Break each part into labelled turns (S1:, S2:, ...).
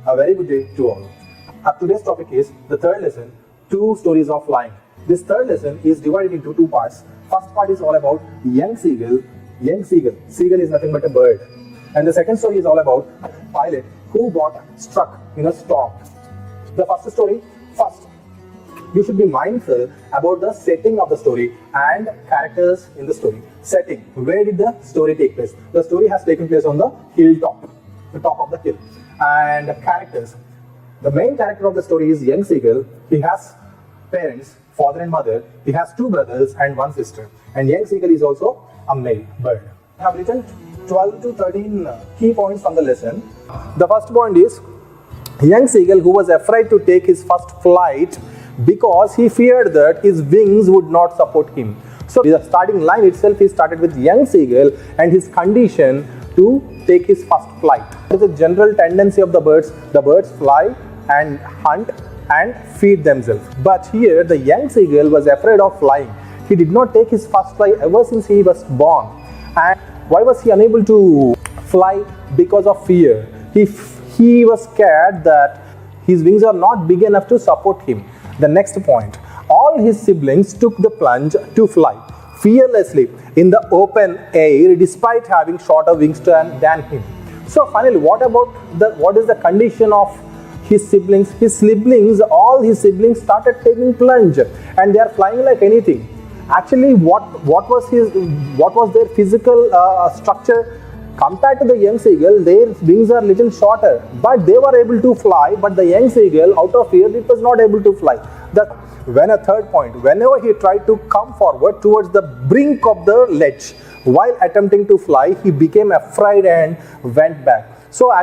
S1: A very good day to all. Today's topic is the third lesson, two stories of flying. This third lesson is divided into two parts. First part is all about young seagull. Young seagull. Seagull is nothing but a bird. And the second story is all about pilot who got struck in a storm. The first story, first, you should be mindful about the setting of the story and characters in the story. Setting, where did the story take place? The story has taken place on the hilltop, the top of the hill. And characters, the main character of the story is young seagull. He has parents, father and mother. He has two brothers and one sister. And young seagull is also a male bird. I have written 12 to 13 key points from the lesson. The first point is, young seagull who was afraid to take his first flight because he feared that his wings would not support him. So the starting line itself, he started with young seagull and his condition to take his first flight. It is a general tendency of the birds. The birds fly and hunt and feed themselves. But here the young seagull was afraid of flying. He did not take his first flight ever since he was born. And why was he unable to fly? Because of fear. He was scared that his wings are not big enough to support him. The next point, all his siblings took the plunge to fly fearlessly in the open air despite having shorter wingspan than him. So finally, what is the condition of his siblings? All his siblings started taking plunge and they are flying like anything. Actually, what was their physical structure? Compared to the young seagull, their wings are little shorter, but they were able to fly. But the young seagull, out of fear, it was not able to fly. Whenever he tried to come forward towards the brink of the ledge, while attempting to fly, he became afraid and went back. So,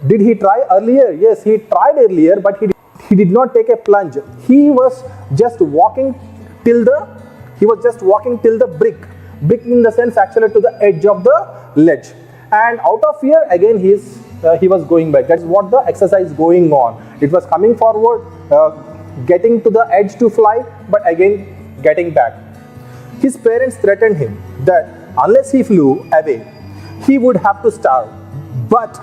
S1: did he try earlier? Yes, he tried earlier, but he did not take a plunge. He was just walking till the brick in the sense actually to the edge of the ledge. And out of fear, again he was going back. That's what the exercise going on. It was coming forward, getting to the edge to fly, but again getting back. His parents threatened him that unless he flew away, he would have to starve. But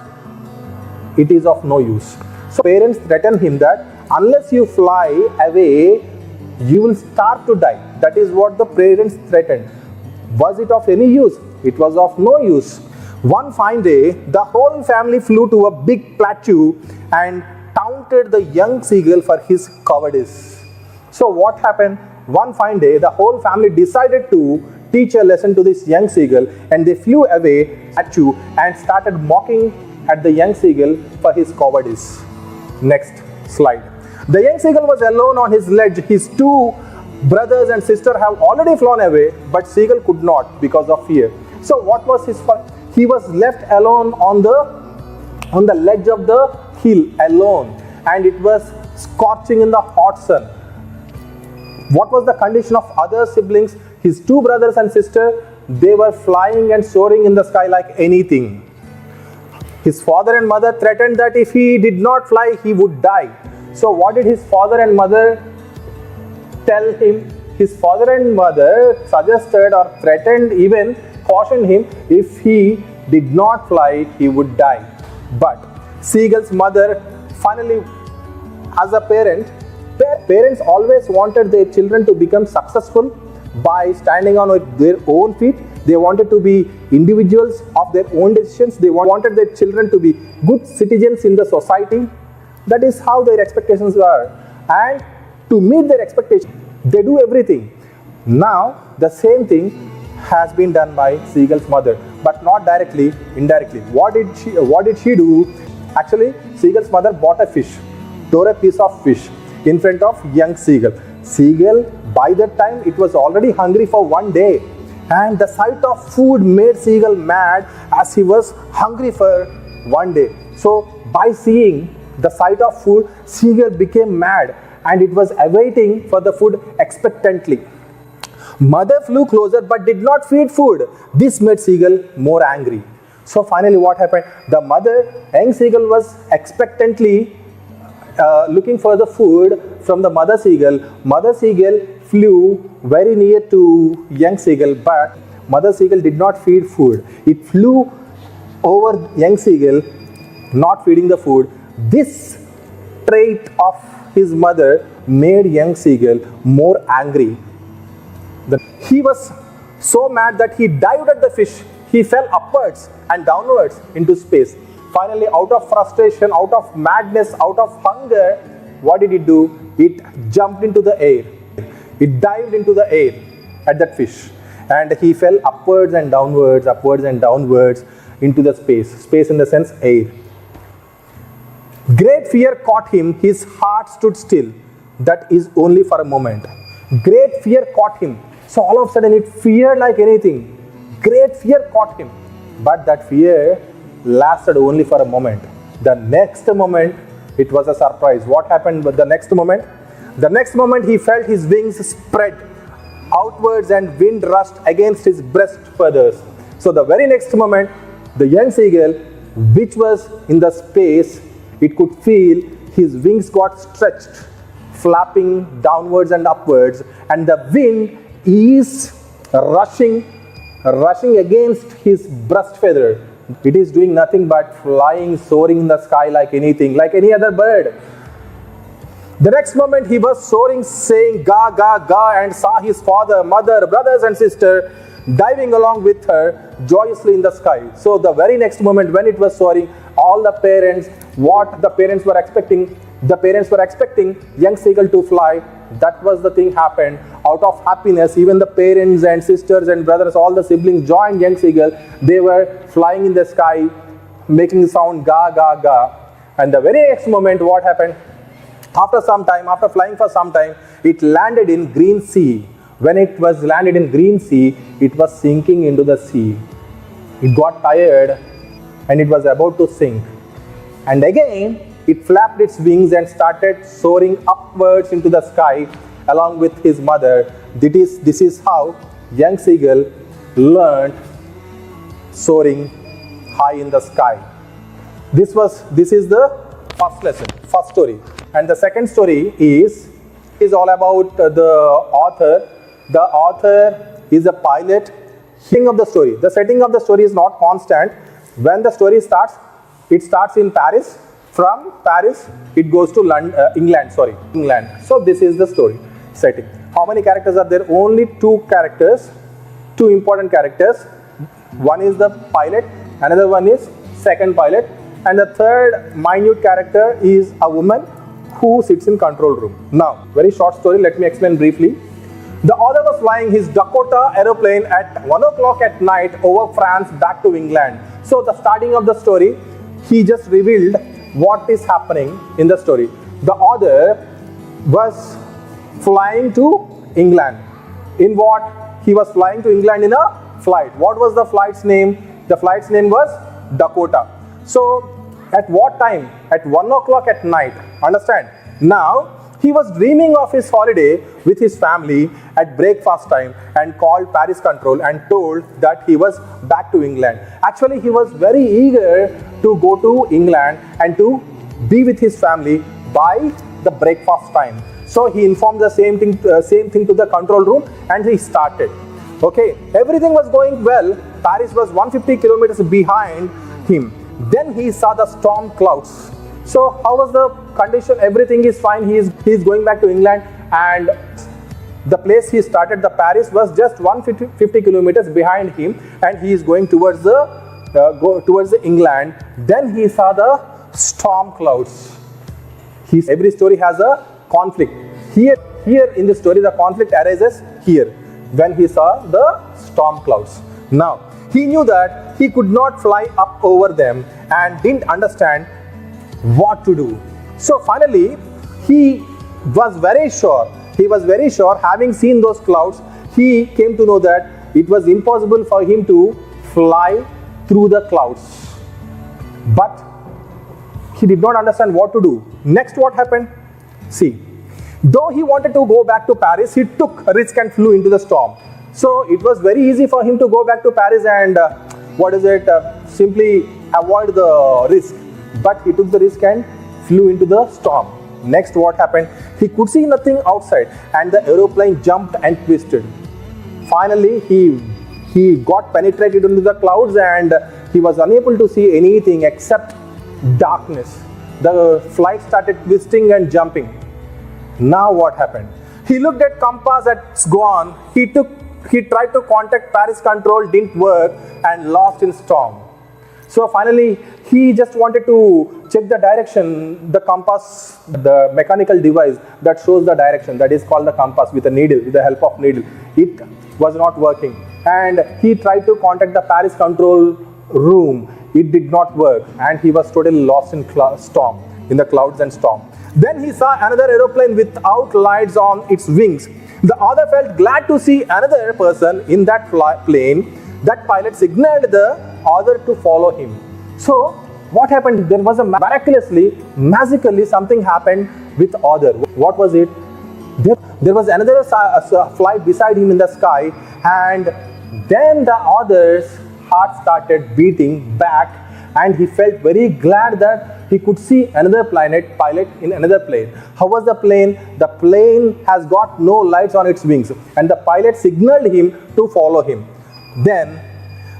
S1: it is of no use. So parents threatened him that unless you fly away, you will starve to die. That is what the parents threatened. Was it of any use? It was of no use. One fine day, the whole family flew to a big plateau and taunted the young seagull for his cowardice. So what happened? One fine day, the whole family decided to teach a lesson to this young seagull, and they flew away at you and started mocking at the young seagull for his cowardice. Next slide. The young seagull was alone on his ledge. His two brothers and sister have already flown away, but seagull could not because of fear. So what was his fault? He was left alone on the ledge of the hill alone, and it was scorching in the hot sun. What was the condition of other siblings? His two brothers and sister, they were flying and soaring in the sky like anything. His father and mother threatened that if he did not fly, he would die. So what did his father and mother tell him? His father and mother suggested or threatened, even cautioned him, if he did not fly, he would die. But seagull's mother finally, as a parent, parents always wanted their children to become successful by standing on their own feet. They wanted to be individuals of their own decisions. They wanted their children to be good citizens in the society. That is how their expectations were. And to meet their expectations, they do everything. Now, the same thing has been done by seagull's mother, but not directly, indirectly. What did she do? Actually, seagull's mother bought a fish, tore a piece of fish in front of young seagull. Seagull, by that time, it was already hungry for one day. And the sight of food made seagull mad, as he was hungry for one day. So, by seeing the sight of food, seagull became mad and it was awaiting for the food expectantly. Mother flew closer but did not feed food. This made seagull more angry. So finally what happened? The mother, young seagull, was expectantly looking for the food from the mother seagull. Mother seagull flew very near to young seagull, but mother seagull did not feed food. It flew over young seagull, not feeding the food. This trait of his mother made young seagull more angry. He was so mad that he dived at the fish. He fell upwards and downwards into space. Finally, out of frustration, out of madness, out of hunger, what did it do? It jumped into the air. It dived into the air at that fish. And he fell upwards and downwards into the space. Space in the sense air. Great fear caught him. His heart stood still. That is only for a moment. Great fear caught him. So all of a sudden it feared like anything. Great fear caught him. But that fear lasted only for a moment. The next moment, it was a surprise. What happened with the next moment? The next moment he felt his wings spread outwards and wind rushed against his breast feathers. So the very next moment, the young seagull, which was in the space, it could feel his wings got stretched, flapping downwards and upwards, and the wind is rushing against his breast feather. It is doing nothing but flying, soaring in the sky like anything, like any other bird. The next moment he was soaring, saying ga ga ga, and saw his father, mother, brothers and sister diving along with her joyously in the sky. So the very next moment when it was soaring, all the parents, what the parents were expecting, young seagull to fly. That was the thing happened. Out of happiness, even the parents and sisters and brothers, all the siblings joined young seagull. They were flying in the sky, making the sound ga ga ga. And the very next moment, what happened? After flying for some time, it landed in green sea. When it was landed in green sea, it was sinking into the sea. It got tired and it was about to sink. And again, it flapped its wings and started soaring upwards into the sky along with his mother. This is how young seagull learned soaring high in the sky. This is the first lesson, first story. And the second story is all about the author. The author is a pilot. The setting of the story is not constant. When the story starts, it starts in Paris. From Paris, it goes to England. So this is the story setting. How many characters are there? Only two important characters. One is the pilot, another one is second pilot, and the third minute character is a woman who sits in control room. Now, very short story, let me explain briefly. The author was flying his Dakota aeroplane at 1 o'clock at night over France back to England. So the starting of the story, he just revealed what is happening in the story. The author was flying to England. In what? He was flying to England in a flight. What was the flight's name? The flight's name was Dakota. So at what time? At 1 o'clock at night. Understand? Now, he was dreaming of his holiday with his family at breakfast time and called Paris Control and told that he was back to England. Actually, he was very eager to go to England and to be with his family by the breakfast time. So he informed the same thing to the control room and he started. Okay, everything was going well. Paris was 150 kilometers behind him. Then he saw the storm clouds. So how was the condition? Everything is fine. He is going back to England, and the place he started, the Paris, was just 150 kilometers behind him, and he is going towards the England. Then he saw the storm clouds. Every story has a conflict. Here in the story, the conflict arises here when he saw the storm clouds. Now, he knew that he could not fly up over them and didn't understand what to do. So finally, he was very sure, having seen those clouds, he came to know that it was impossible for him to fly through the clouds. But he did not understand what to do. Next, what happened? See, though he wanted to go back to Paris, he took a risk and flew into the storm. So it was very easy for him to go back to Paris and simply avoid the risk. But he took the risk and flew into the storm. Next, what happened? He could see nothing outside and the aeroplane jumped and twisted. Finally, he got penetrated into the clouds and he was unable to see anything except darkness. the flight started twisting and jumping. Now what happened? He looked at compass, it's gone. He tried to contact Paris control, didn't work, and lost in storm. So finally, he just wanted to check the direction, the compass, the mechanical device that shows the direction, that is called the compass, with a needle, with the help of needle. It was not working. And he tried to contact the Paris control room. It did not work, and he was totally lost in storm, in the clouds and storm. Then he saw another aeroplane without lights on its wings. The author felt glad to see another person in that plane. That pilot signaled the author to follow him. So what happened? There was a magically something happened with author. What was it? There was another flight beside him in the sky, and then the author's heart started beating back, and he felt very glad that he could see another pilot in another plane. How was the plane? The plane has got no lights on its wings, and the pilot signaled him to follow him. Then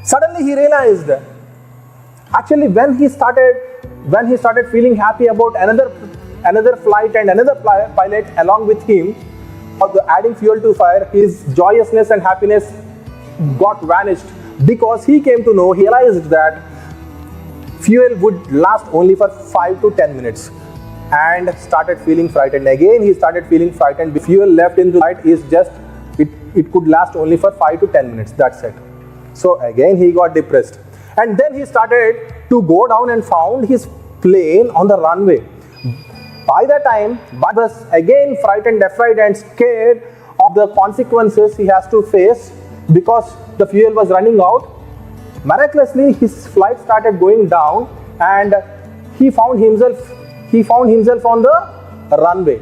S1: suddenly he realized, actually when he started feeling happy about another flight and another pilot along with him, adding fuel to fire, his joyousness and happiness got vanished, because he came to know, he realized that fuel would last only for 5 to 10 minutes, and started feeling frightened. Again he started feeling frightened. The fuel left in the flight is just, it could last only for 5 to 10 minutes, that's it. So again he got depressed, and then he started to go down and found his plane on the runway. By that time, Bharat was again frightened, afraid and scared of the consequences he has to face, because the fuel was running out. Miraculously, his flight started going down, and he found himself on the runway.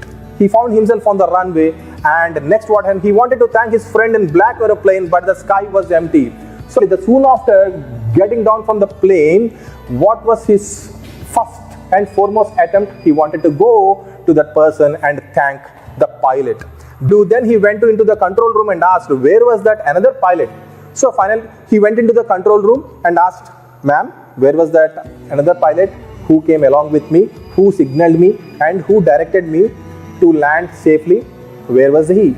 S1: And next what happened? He wanted to thank his friend in black aeroplane, but the sky was empty. So soon after getting down from the plane, what was his first and foremost attempt? He wanted to go to that person and thank the pilot. Then he went into the control room and asked, where was that another pilot? So finally, he went into the control room and asked, ma'am, where was that another pilot who came along with me, who signaled me, and who directed me to land safely? Where was he?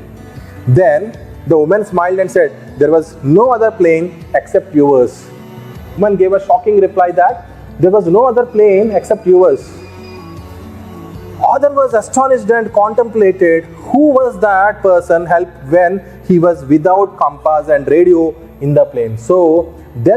S1: Then the woman smiled and said, there was no other plane except yours. The woman gave a shocking reply that there was no other plane except yours. Author was astonished and contemplated who was that person helped when he was without compass and radio in the plane. So